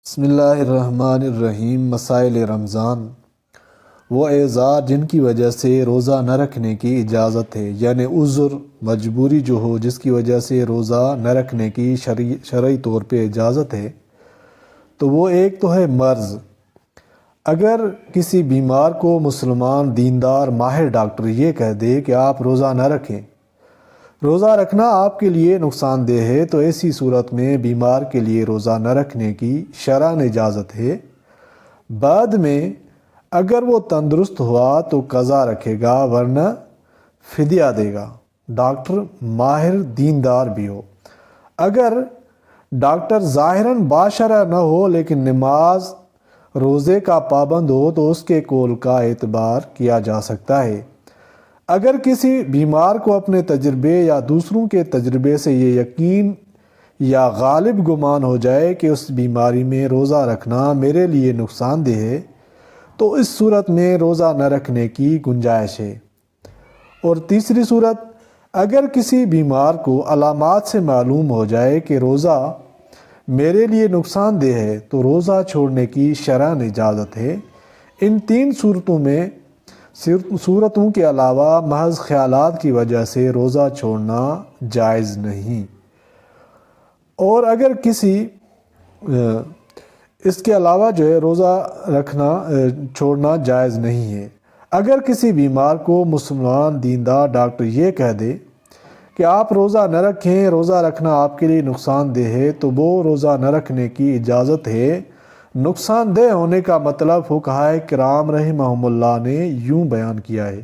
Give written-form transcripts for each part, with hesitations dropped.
بسم اللہ الرحمن الرحیم۔ مسائل رمضان۔ وہ اعذار جن کی وجہ سے روزہ نہ رکھنے کی اجازت ہے، یعنی عذر مجبوری جو ہو جس کی وجہ سے روزہ نہ رکھنے کی شرعی طور پہ اجازت ہے، تو وہ ایک تو ہے مرض۔ اگر کسی بیمار کو مسلمان دیندار ماہر ڈاکٹر یہ کہہ دے کہ آپ روزہ نہ رکھیں، روزہ رکھنا آپ کے لیے نقصان دہ ہے، تو ایسی صورت میں بیمار کے لیے روزہ نہ رکھنے کی شرعاً اجازت ہے۔ بعد میں اگر وہ تندرست ہوا تو قضا رکھے گا، ورنہ فدیہ دے گا، ڈاکٹر ماہر دیندار بھی ہو۔ اگر ڈاکٹر ظاہراً باشرع نہ ہو لیکن نماز روزے کا پابند ہو تو اس کے قول کا اعتبار کیا جا سکتا ہے۔ اگر کسی بیمار کو اپنے تجربے یا دوسروں کے تجربے سے یہ یقین یا غالب گمان ہو جائے کہ اس بیماری میں روزہ رکھنا میرے لیے نقصان دہ ہے، تو اس صورت میں روزہ نہ رکھنے کی گنجائش ہے۔ اور تیسری صورت، اگر کسی بیمار کو علامات سے معلوم ہو جائے کہ روزہ میرے لیے نقصان دہ ہے تو روزہ چھوڑنے کی شرعاً اجازت ہے۔ ان تین صورتوں کے علاوہ محض خیالات کی وجہ سے روزہ چھوڑنا جائز نہیں۔ اور اگر کسی اس کے علاوہ جو ہے روزہ چھوڑنا جائز نہیں ہے۔ اگر کسی بیمار کو مسلمان دیندار ڈاکٹر یہ کہہ دے کہ آپ روزہ نہ رکھیں، روزہ رکھنا آپ کے لیے نقصان دہ ہے، تو وہ روزہ نہ رکھنے کی اجازت ہے۔ نقصان دہ ہونے کا مطلب فقہائے کرام رحمہم اللہ نے یوں بیان کیا ہے: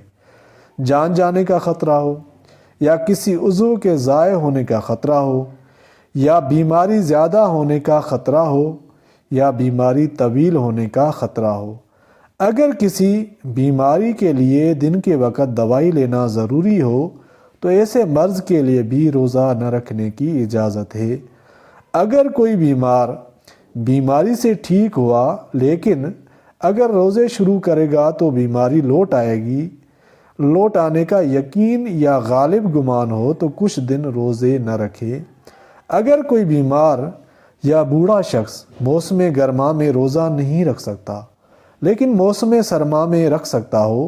جان جانے کا خطرہ ہو، یا کسی عضو کے ضائع ہونے کا خطرہ ہو، یا بیماری زیادہ ہونے کا خطرہ ہو، یا بیماری طویل ہونے کا خطرہ ہو۔ اگر کسی بیماری کے لیے دن کے وقت دوائی لینا ضروری ہو تو ایسے مرض کے لیے بھی روزہ نہ رکھنے کی اجازت ہے۔ اگر کوئی بیمار بیماری سے ٹھیک ہوا لیکن اگر روزے شروع کرے گا تو بیماری لوٹ آئے گی، لوٹ آنے کا یقین یا غالب گمان ہو تو کچھ دن روزے نہ رکھے۔ اگر کوئی بیمار یا بوڑھا شخص موسم گرما میں روزہ نہیں رکھ سکتا لیکن موسم سرما میں رکھ سکتا ہو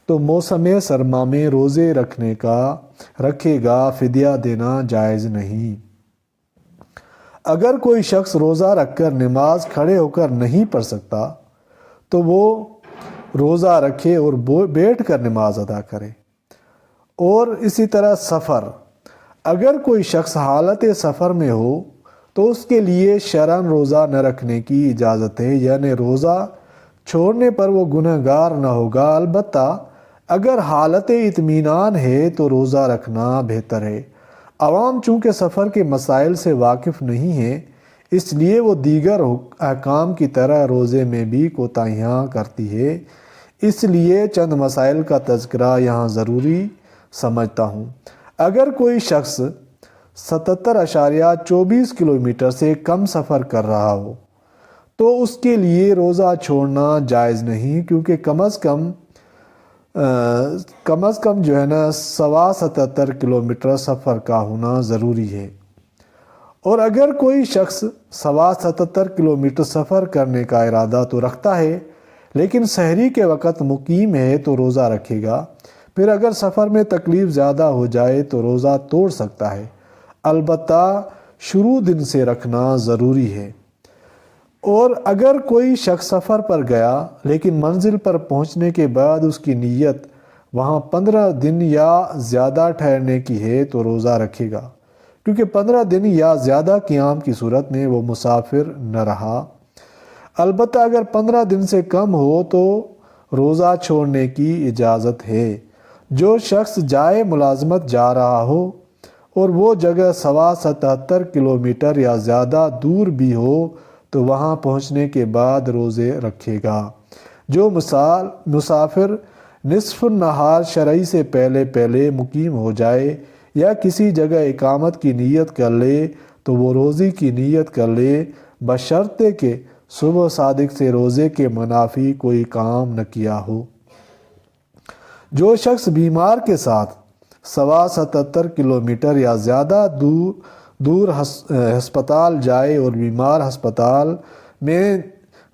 تو موسم سرما میں روزے رکھے گا، فدیہ دینا جائز نہیں۔ اگر کوئی شخص روزہ رکھ کر نماز کھڑے ہو کر نہیں پڑھ سکتا تو وہ روزہ رکھے اور بیٹھ کر نماز ادا کرے۔ اور اسی طرح سفر، اگر کوئی شخص حالت سفر میں ہو تو اس کے لیے شرعاً روزہ نہ رکھنے کی اجازت ہے، یعنی روزہ چھوڑنے پر وہ گنہگار نہ ہوگا۔ البتہ اگر حالت اطمینان ہے تو روزہ رکھنا بہتر ہے۔ عوام چونکہ سفر کے مسائل سے واقف نہیں ہے، اس لیے وہ دیگر احکام کی طرح روزے میں بھی کوتاہیاں کرتی ہے۔ اس لیے چند مسائل کا تذکرہ یہاں ضروری سمجھتا ہوں۔ اگر کوئی شخص 77.24 کلومیٹر سے کم سفر کر رہا ہو تو اس کے لیے روزہ چھوڑنا جائز نہیں، کیونکہ کم از کم جو ہے نا 77 کلومیٹر سفر کا ہونا ضروری ہے۔ اور اگر کوئی شخص 77 کلومیٹر سفر کرنے کا ارادہ تو رکھتا ہے لیکن سحری کے وقت مقیم ہے تو روزہ رکھے گا۔ پھر اگر سفر میں تکلیف زیادہ ہو جائے تو روزہ توڑ سکتا ہے، البتہ شروع دن سے رکھنا ضروری ہے۔ اور اگر کوئی شخص سفر پر گیا لیکن منزل پر پہنچنے کے بعد اس کی نیت وہاں 15 دن یا زیادہ ٹھہرنے کی ہے تو روزہ رکھے گا، کیونکہ 15 دن یا زیادہ قیام کی صورت میں وہ مسافر نہ رہا۔ البتہ اگر 15 دن سے کم ہو تو روزہ چھوڑنے کی اجازت ہے۔ جو شخص جائے ملازمت جا رہا ہو اور وہ جگہ 77 کلومیٹر یا زیادہ دور بھی ہو تو وہاں پہنچنے کے بعد روزے رکھے گا۔ جو مسافر نصف النہار شرعی سے پہلے مقیم ہو جائے یا کسی جگہ اقامت کی نیت کر لے تو وہ روزے کی نیت کر لے، بشرطے کہ صبح صادق سے روزے کے منافی کوئی کام نہ کیا ہو۔ جو شخص بیمار کے ساتھ 77 کلومیٹر یا زیادہ دور ہسپتال جائے اور بیمار ہسپتال میں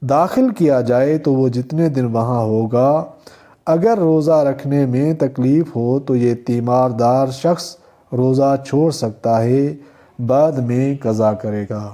داخل کیا جائے تو وہ جتنے دن وہاں ہوگا، اگر روزہ رکھنے میں تکلیف ہو تو یہ تیماردار شخص روزہ چھوڑ سکتا ہے، بعد میں قضا کرے گا۔